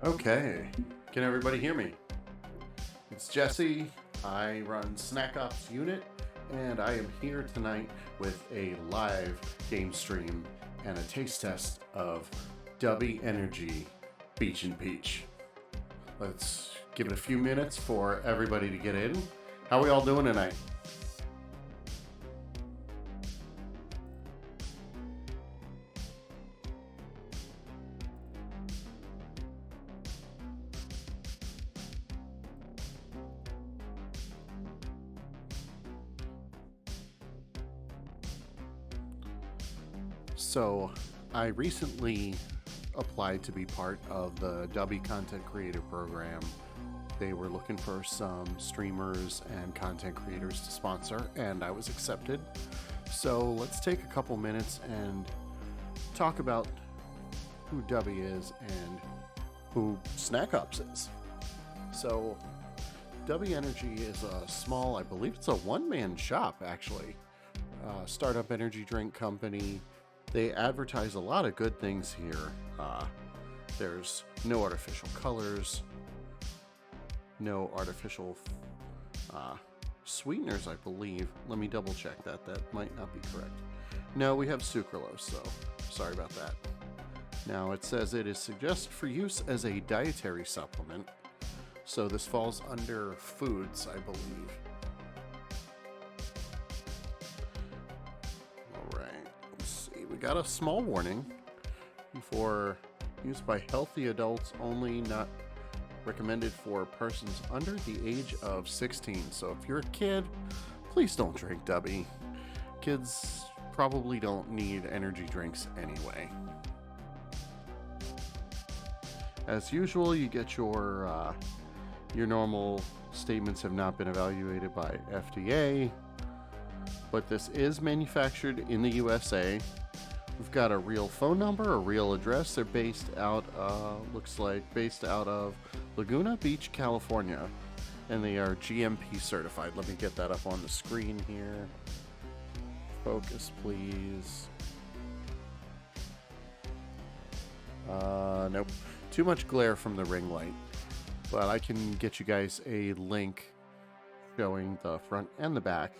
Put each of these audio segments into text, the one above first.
Okay, can everybody hear me? It's Jesse. I run Snack Ops Unit, and I am here tonight with a live game stream and a taste test of Dubby Energy Beach and Peach. Let's give it a few minutes for everybody to get in. How are we all doing tonight? So, I recently applied to be part of the Dubby Content Creator Program. They were looking for some streamers and content creators to sponsor, and I was accepted. So, let's take a couple minutes and talk about who Dubby is and who Snack Ops is. So, Dubby Energy is a small, I believe it's a one-man shop actually, startup energy drink company. They advertise a lot of good things here. There's no artificial colors, no artificial sweeteners, I believe. Let me double check that. That might not be correct. No, we have sucralose, so sorry about that. Now, it says it is suggested for use as a dietary supplement. So this falls under foods, I believe. Got a small warning for use by healthy adults only, not recommended for persons under the age of 16. So if you're a kid, please don't drink Dubby. Kids probably don't need energy drinks anyway. As usual, you get your normal statements have not been evaluated by FDA, but this is manufactured in the USA. We've got a real phone number, a real address. They're based out, based out of Laguna Beach, California. And they are GMP certified. Let me get that up on the screen here. Focus, please. Nope. Too much glare from the ring light. But I can get you guys a link showing the front and the back.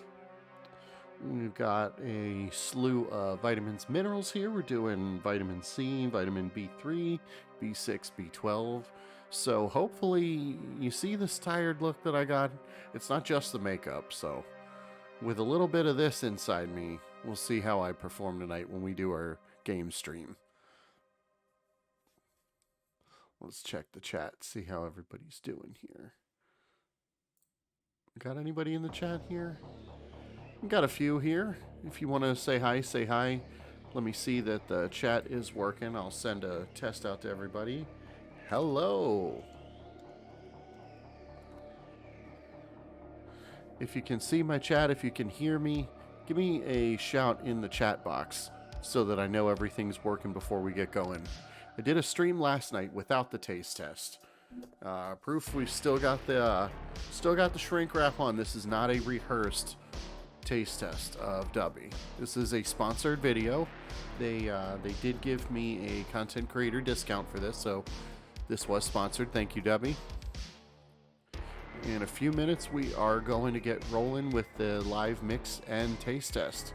We've got a slew of vitamins, minerals here. We're doing vitamin C, vitamin B3, B6, B12. So hopefully you see this tired look that I got. It's not just the makeup. So with a little bit of this inside me, we'll see how I perform tonight when we do our game stream. Let's check the chat, see how everybody's doing here. Got anybody in the chat here? Got a few here. If you want to say hi, say hi. Let me see that the chat is working. I'll send a test out to everybody. Hello. If you can see my chat, if you can hear me, give me a shout in the chat box so that I know everything's working before we get going. I did a stream last night without the taste test. Proof we've still got the shrink wrap on. This is not a rehearsed taste test of Dubby. This is a sponsored video. They did give me a content creator discount for this, so this was sponsored. Thank you, Dubby. In a few minutes, we are going to get rolling with the live mix and taste test.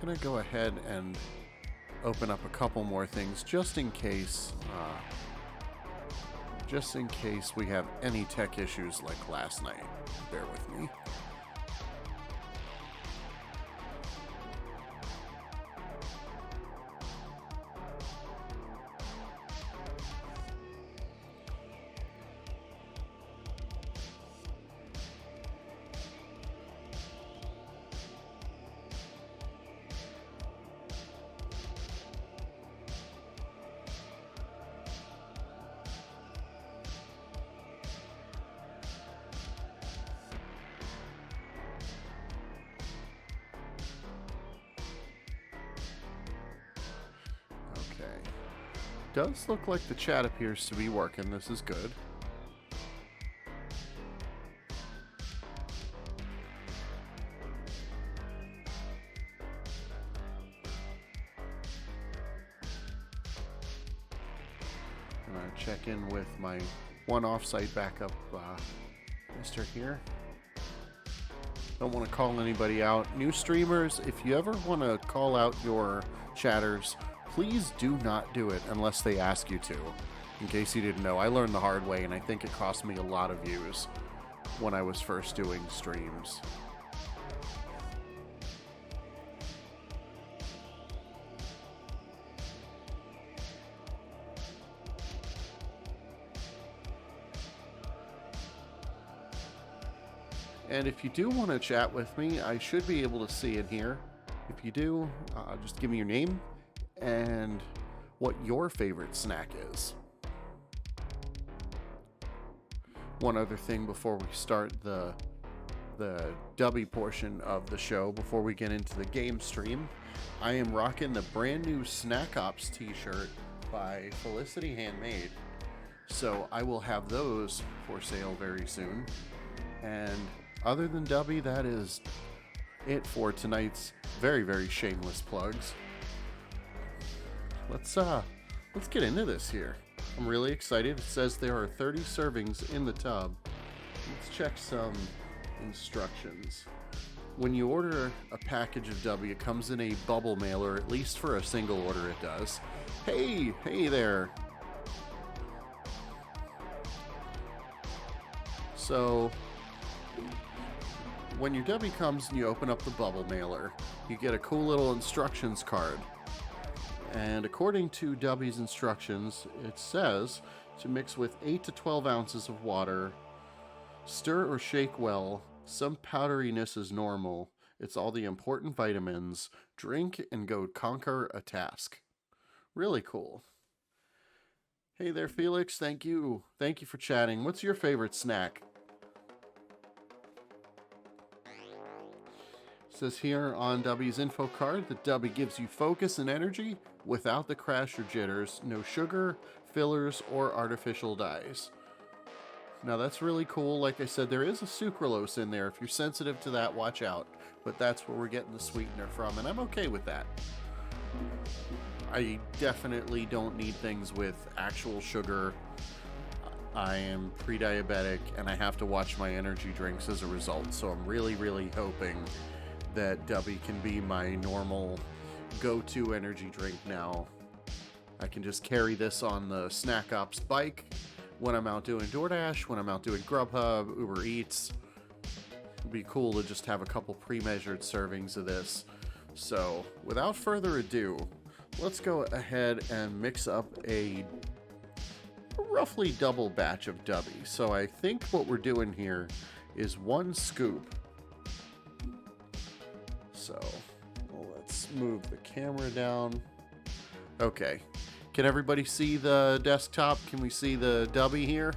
I'm gonna go ahead and open up a couple more things just in case we have any tech issues like last night. Bear with me. Does look like the chat appears to be working. This is good. Gonna check in with my one offsite backup mister here. Don't want to call anybody out. New streamers, if you ever want to call out your chatters, please do not do it unless they ask you to. In case you didn't know, I learned the hard way, and I think it cost me a lot of views when I was first doing streams. And if you do want to chat with me, I should be able to see it here. If you do, just give me your name and what your favorite snack is. One other thing before we start the Dubby portion of the show, before we get into the game stream, I am rocking the brand new Snack Ops t-shirt by Felicity Handmade. So I will have those for sale very soon. And other than Dubby, that is it for tonight's very, very shameless plugs. Let's get into this here. I'm really excited. It says there are 30 servings in the tub. Let's check some instructions. When you order a package of Dubby, it comes in a bubble mailer, at least for a single order it does. Hey there. So, when your Dubby comes and you open up the bubble mailer, you get a cool little instructions card. And according to Dubby's instructions, it says to mix with 8 to 12 ounces of water, stir or shake well, some powderiness is normal, it's all the important vitamins, drink and go conquer a task. Really cool. Hey there, Felix, thank you for chatting. What's your favorite snack? It says here on Dubby's info card that Dubby gives you focus and energy without the crash or jitters, no sugar, fillers, or artificial dyes. Now that's really cool. Like I said, there is a sucralose in there. If you're sensitive to that, watch out. But that's where we're getting the sweetener from, and I'm okay with that. I definitely don't need things with actual sugar. I am pre-diabetic, and I have to watch my energy drinks as a result. So I'm really, really hoping that Dubby can be my normal go-to energy drink now. I can just carry this on the Snack Ops bike when I'm out doing DoorDash, when I'm out doing Grubhub, Uber Eats. It'd be cool to just have a couple pre-measured servings of this. So, without further ado, let's go ahead and mix up a roughly double batch of Dubby. So I think what we're doing here is 1 scoop. So let's move the camera down. Okay. Can everybody see the desktop? Can we see the Dubby here?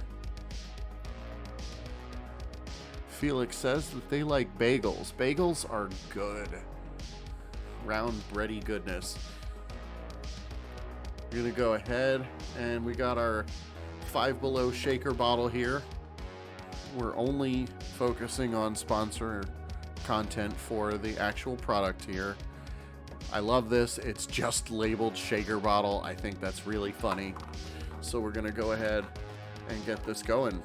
Felix says that they like bagels. Bagels are good. Round bready goodness. We're gonna go ahead and we got our Five Below shaker bottle here. We're only focusing on sponsor content for the actual product here. I love this. It's just labeled shaker bottle. I think that's really funny. So we're gonna go ahead and get this going.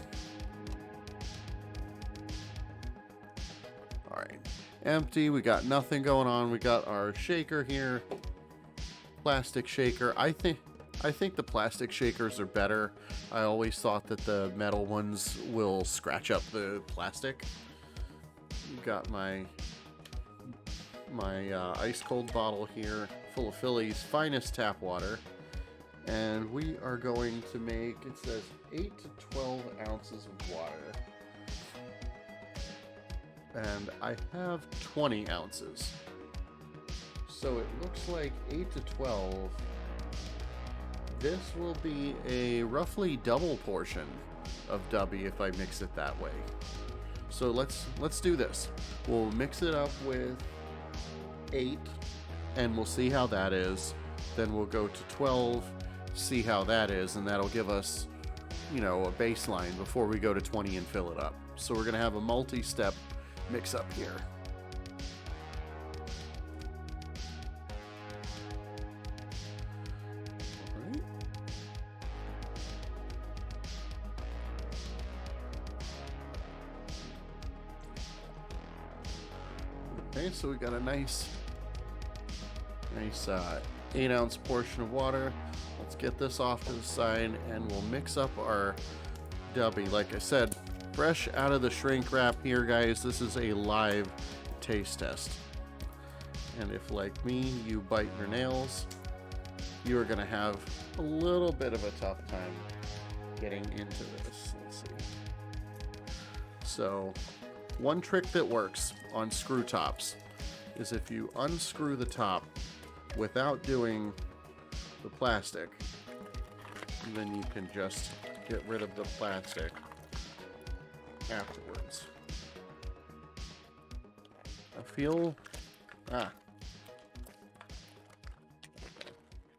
All right, empty. We got nothing going on. We got our shaker here. Plastic shaker. I think the plastic shakers are better. I always thought that the metal ones will scratch up the plastic. Got my ice cold bottle here full of Philly's finest tap water, and we are going to make, it says 8 to 12 ounces of water, and I have 20 ounces, so it looks like 8 to 12. This will be a roughly double portion of Dubby if I mix it that way. So let's do this. We'll mix it up with 8 and we'll see how that is. Then we'll go to 12, see how that is, and that'll give us, you know, a baseline before we go to 20 and fill it up. So we're gonna have a multi-step mix up here. All right. Okay, so we got a nice 8-ounce portion of water. Let's get this off to the side and we'll mix up our Dubby. Like I said, fresh out of the shrink wrap here, guys. This is a live taste test. And if, like me, you bite your nails, you are going to have a little bit of a tough time getting into this. Let's see. So, one trick that works on screw tops is if you unscrew the top without doing the plastic, then you can just get rid of the plastic afterwards. I feel...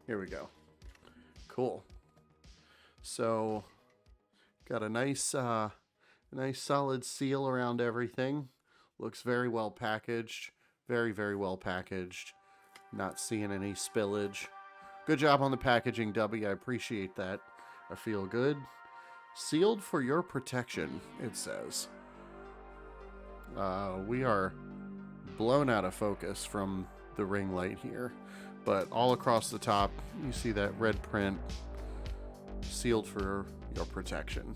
Here we go. Cool. So, got a nice solid seal around everything. Looks very well packaged. Very, very well packaged. Not seeing any spillage. Good job on the packaging, Dubby. I appreciate that. I feel good. Sealed for your protection, it says. We are blown out of focus from the ring light here. But all across the top, you see that red print. Sealed for your protection.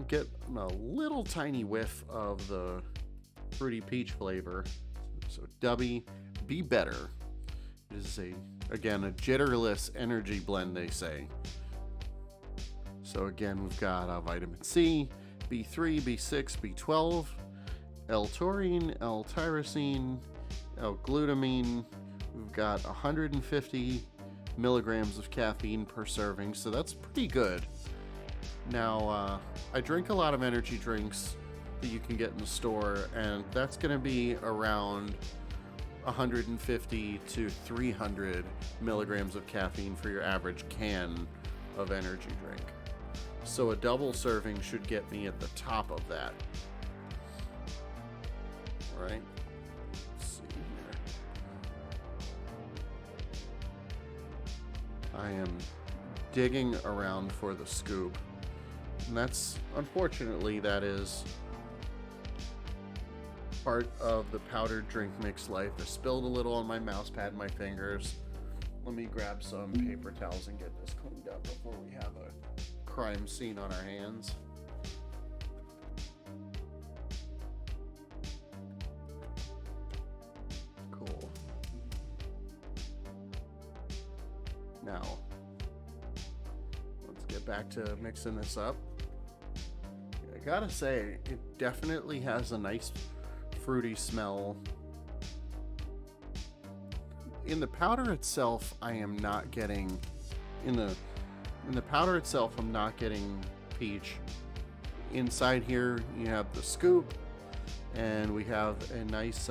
Get a little tiny whiff of the fruity peach flavor. So Dubby, be better. This is again a jitterless energy blend, they say. So again, we've got vitamin C, B3, B6, B12, L-taurine, L-tyrosine, L-glutamine. We've got 150 milligrams of caffeine per serving, so that's pretty good. Now, I drink a lot of energy drinks that you can get in the store, and that's going to be around 150 to 300 milligrams of caffeine for your average can of energy drink. So a double serving should get me at the top of that. All right. Let's see here. I am digging around for the scoop. And that's, unfortunately, that is part of the powdered drink mix life. I spilled a little on my mouse pad and my fingers. Let me grab some paper towels and get this cleaned up before we have a crime scene on our hands. Cool. Now, let's get back to mixing this up. I gotta say, it definitely has a nice fruity smell. In the powder itself, I am not getting in the powder itself, I'm not getting peach. Inside here, you have the scoop, and we have a nice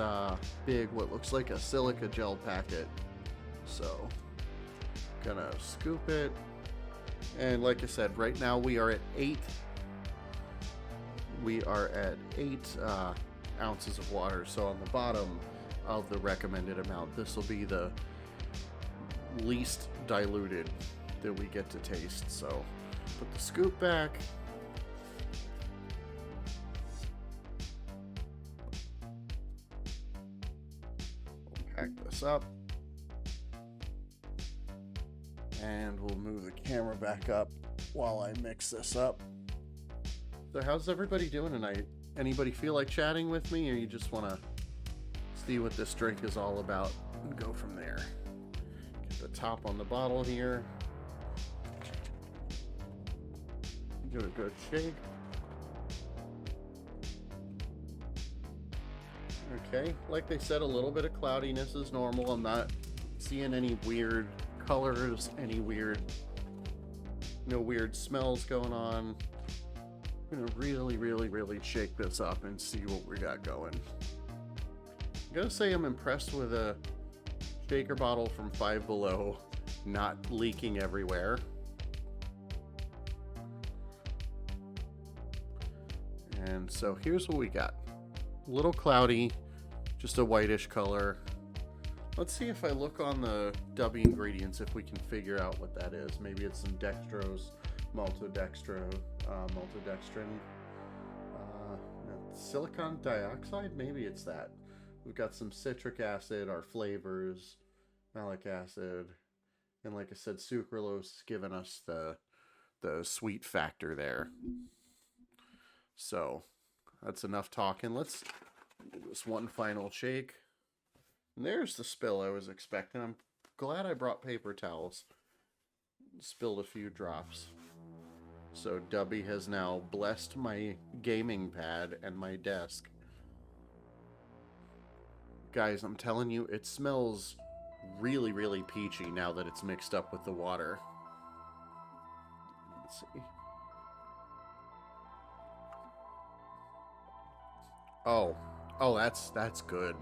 big, what looks like a silica gel packet. So, gonna scoop it, and like I said, right now we are at 8 ounces of water, so on the bottom of the recommended amount. This will be the least diluted that we get to taste. So put the scoop back. We'll pack this up. And we'll move the camera back up while I mix this up. So how's everybody doing tonight? Anybody feel like chatting with me, or you just want to see what this drink is all about and go from there? Get the top on the bottle here. Give it a good shake. Okay, like they said, a little bit of cloudiness is normal. I'm not seeing any weird colors, no weird smells going on. I'm gonna really shake this up and see what we got going. I'm gonna say I'm impressed with a shaker bottle from Five Below not leaking everywhere. And so here's what we got. A little cloudy, just a whitish color. Let's see if I look on the Dubby Ingredients if we can figure out what that is. Maybe it's some dextrose, maltodextrin. silicon dioxide? Maybe it's that. We've got some citric acid, our flavors, malic acid, and like I said, sucralose giving us the sweet factor there. So that's enough talking. Let's do this one final shake. And there's the spill I was expecting. I'm glad I brought paper towels. Spilled a few drops. So Dubby has now blessed my gaming pad and my desk. Guys, I'm telling you, it smells really, really peachy now that it's mixed up with the water. Let's see. Oh, that's good.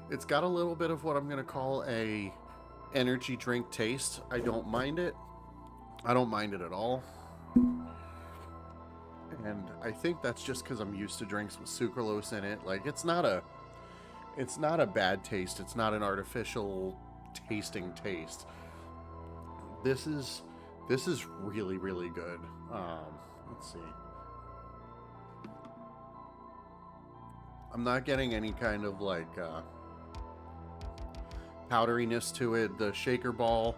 It's got a little bit of what I'm gonna call a energy drink taste. I don't mind it. I don't mind it at all. And I think that's just because I'm used to drinks with sucralose in it. Like, it's not a bad taste. It's not an artificial tasting taste. This is really, really good. Let's see. I'm not getting any kind of like powderiness to it. The shaker ball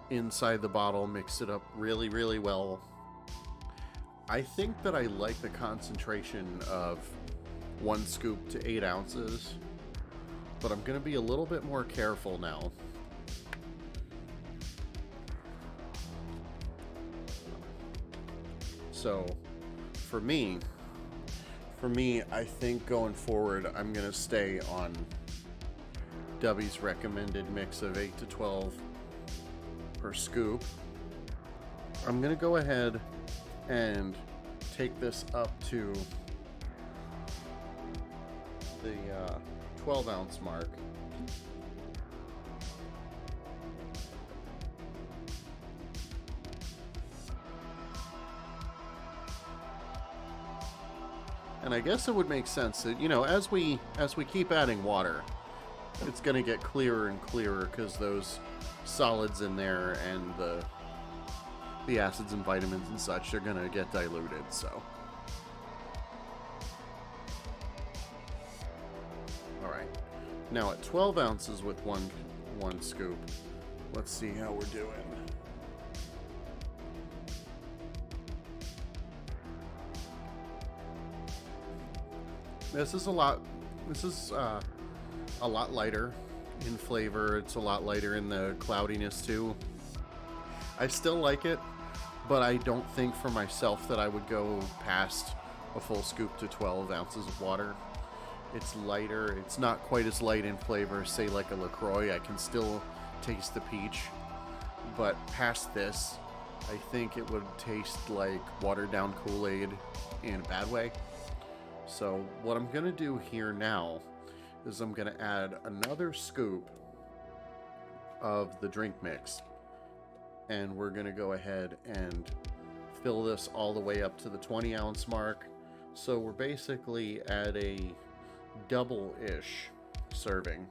inside the bottle mixed it up really, really well. I think that I like the concentration of 1 scoop to 8 ounces, but I'm going to be a little bit more careful now. So for me, I think going forward, I'm going to stay on Dubby's recommended mix of 8 to 12 per scoop. I'm going to go ahead and take this up to the 12 ounce mark. And I guess it would make sense that, you know, as we keep adding water, it's going to get clearer and clearer because those solids in there and the acids and vitamins and such are going to get diluted. So, all right, now at 12 ounces with one scoop, let's see how we're doing. This is a lot lighter in flavor. It's a lot lighter in the cloudiness too. I still like it, but I don't think for myself that I would go past a full scoop to 12 ounces of water. It's lighter. It's not quite as light in flavor, say like a LaCroix. I can still taste the peach, but past this, I think it would taste like watered down Kool-Aid in a bad way. So what I'm going to do here now is I'm going to add another scoop of the drink mix. And we're going to go ahead and fill this all the way up to the 20 ounce mark. So we're basically at a double-ish serving.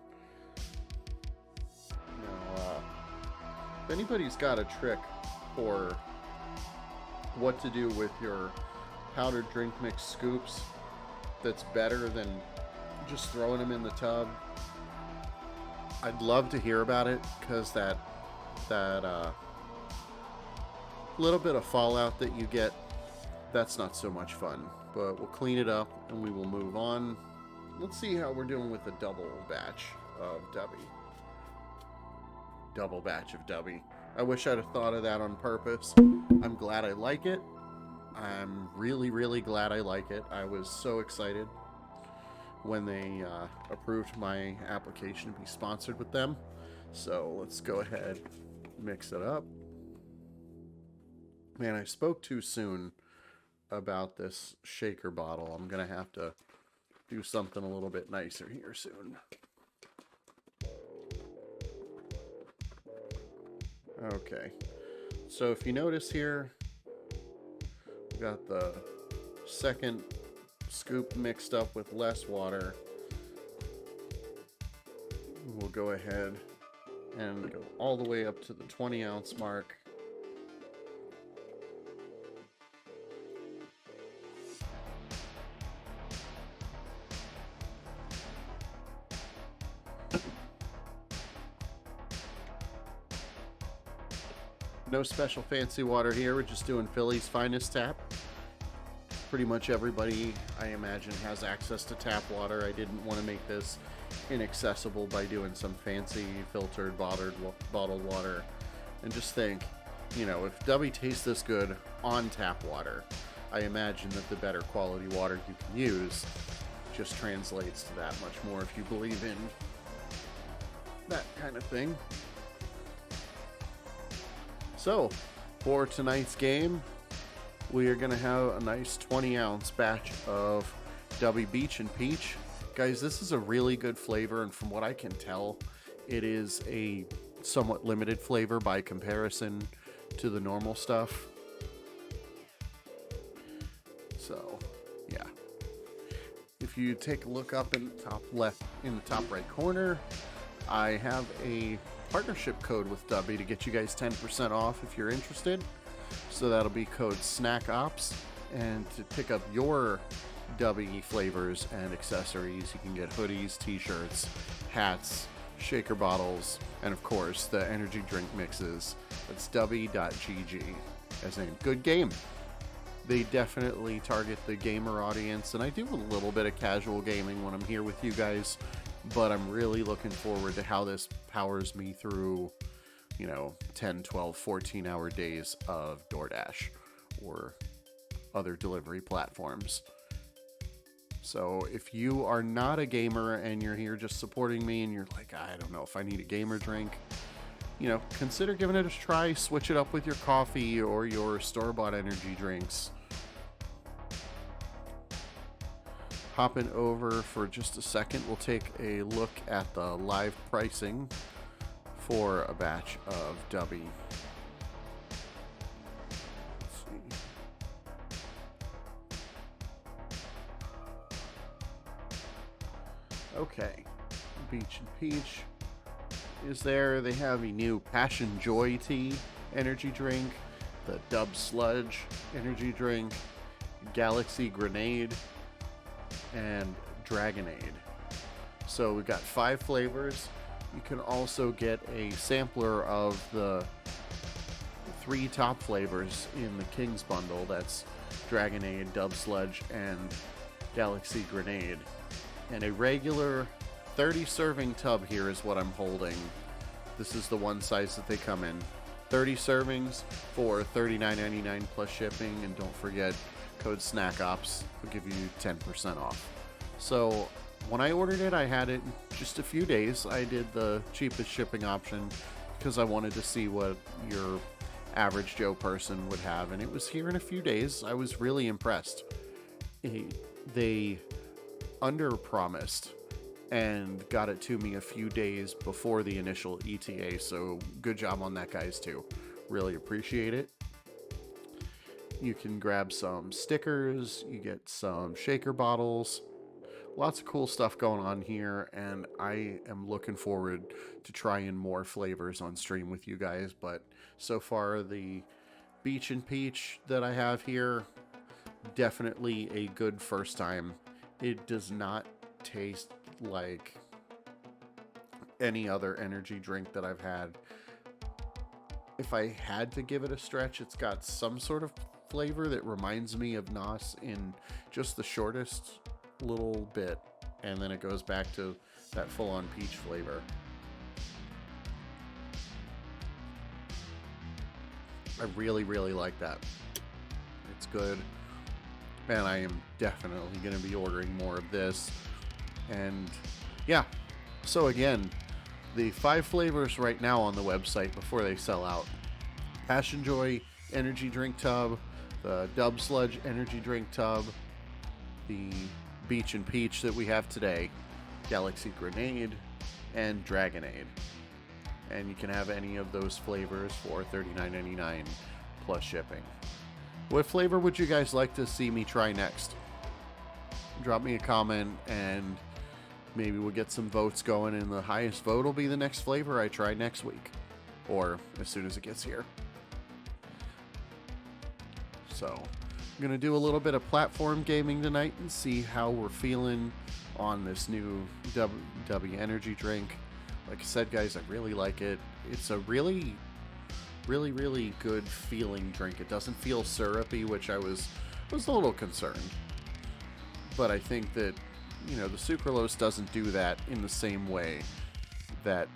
Now, if anybody's got a trick for what to do with your powdered drink mix scoops that's better than just throwing them in the tub, I'd love to hear about it, because that little bit of fallout that you get, that's not so much fun. But we'll clean it up and we will move on. Let's see how we're doing with the double batch of Dubby. Double batch of Dubby. I wish I'd have thought of that on purpose. I'm glad I like it. I'm really, really glad I like it. I was so excited when they approved my application to be sponsored with them. So let's go ahead, mix it up. Man, I spoke too soon about this shaker bottle. I'm gonna have to do something a little bit nicer here soon. Okay, so if you notice here, we got the second scoop mixed up with less water. We'll go ahead and go all the way up to the 20 ounce mark. No special fancy water here. We're just doing Philly's finest tap. Pretty much everybody, I imagine, has access to tap water. I didn't want to make this inaccessible by doing some fancy filtered bottled water. And just think, you know, if Dubby tastes this good on tap water, I imagine that the better quality water you can use just translates to that much more if you believe in that kind of thing. So, for tonight's game, we are going to have a nice 20-ounce batch of Dubby Beach and Peach. Guys, this is a really good flavor, and from what I can tell, it is a somewhat limited flavor by comparison to the normal stuff. So, yeah. If you take a look up in the top left, in the top right corner, I have a partnership code with Dubby to get you guys 10% off if you're interested. So that'll be code SNACKOPS, and to pick up your Dubby flavors and accessories, you can get hoodies, t-shirts, hats, shaker bottles, and of course the energy drink mixes. That's dubby.gg, as in good game. They definitely target the gamer audience, and I do a little bit of casual gaming when I'm here with you guys, but I'm really looking forward to how this powers me through, you know, 10, 12, 14-hour days of DoorDash or other delivery platforms. So if you are not a gamer and you're here just supporting me and you're like, I don't know if I need a gamer drink, you know, consider giving it a try. Switch it up with your coffee or your store-bought energy drinks. Hopping over for just a second, we'll take a look at the live pricing for a batch of Dubby. Let's see. Okay, Beach and Peach is there. They have a new Passion Joy Tea energy drink, the Dub Sludge energy drink, Galaxy Grenade, and Dragonade. So we've got 5 flavors. You can also get a sampler of the 3 top flavors in the King's Bundle. That's Dragonade, Dub Sludge, and Galaxy Grenade. And a regular 30 serving tub here is what I'm holding. This is the one size that they come in. 30 servings for $39.99 plus shipping, and don't forget code SNACKOPS will give you 10% off. So when I ordered it, I had it in just a few days. I did the cheapest shipping option because I wanted to see what your average Joe person would have, and it was here in a few days. I was really impressed. They under-promised and got it to me a few days before the initial ETA, so good job on that, guys, too. Really appreciate it. You can grab some stickers, you get some shaker bottles, lots of cool stuff going on here, and I am looking forward to trying more flavors on stream with you guys. But so far, the Beach and Peach that I have here, definitely a good first time. It does not taste like any other energy drink that I've had. If I had to give it a stretch, it's got some sort of flavor that reminds me of NOS in just the shortest little bit, and then it goes back to that full-on peach flavor. I really, really like that. It's good, and I am definitely going to be ordering more of this. And yeah, so again, the 5 flavors right now on the website before they sell out: Passion Joy energy drink tub, the Dub Sludge energy drink tub, the Beach and Peach that we have today, Galaxy Grenade, and Dragonade. And you can have any of those flavors for $39.99 plus shipping. What flavor would you guys like to see me try next? Drop me a comment and maybe we'll get some votes going, and the highest vote will be the next flavor I try next week, or as soon as it gets here. So I'm going to do a little bit of platform gaming tonight and see how we're feeling on this new Dubby energy drink. Like I said, guys, I really like it. It's a really really, really good feeling drink. It doesn't feel syrupy, which I was a little concerned. But I think that, you know, the sucralose doesn't do that in the same way that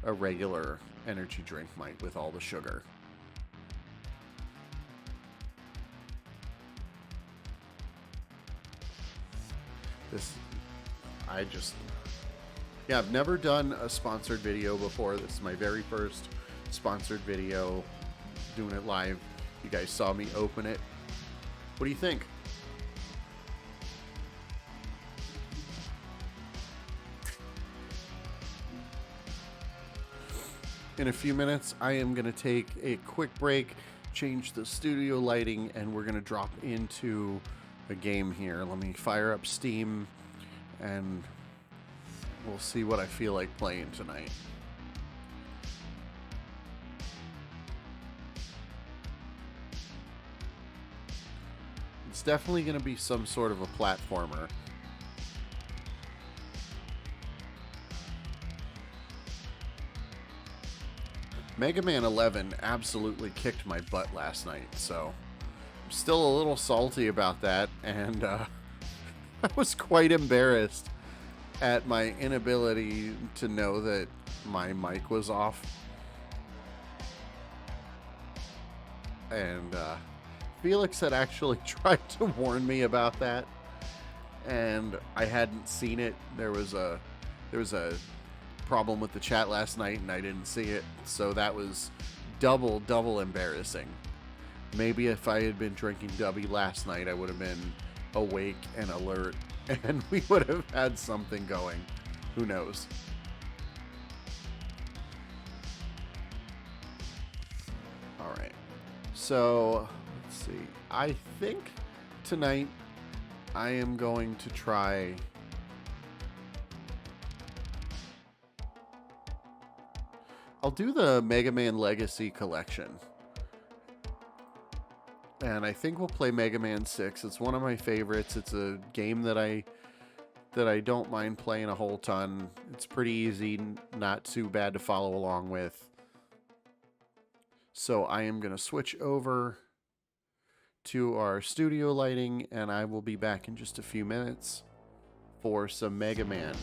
a regular energy drink might with all the sugar. Yeah, I've never done a sponsored video before. This is my very first sponsored video, doing it live. You guys saw me open it. What do you think? In a few minutes, I am going to take a quick break, change the studio lighting, and we're going to drop into a game here. Let me fire up Steam, and we'll see what I feel like playing tonight. It's definitely going to be some sort of a platformer. Mega Man 11 absolutely kicked my butt last night, so I'm still a little salty about that, and I was quite embarrassed at my inability to know that my mic was off. And Felix had actually tried to warn me about that, and I hadn't seen it. There was a problem with the chat last night, and I didn't see it, so that was double embarrassing. Maybe if I had been drinking Dubby last night, I would have been awake and alert, and we would have had something going. Who knows? All right. So, let's see. I think tonight I am going to try... I'll do the Mega Man Legacy Collection. And I think we'll play Mega Man 6. It's one of my favorites. It's a game that I don't mind playing a whole ton. It's pretty easy, not too bad to follow along with. So I am going to switch over to our studio lighting, and I will be back in just a few minutes for some Mega Man.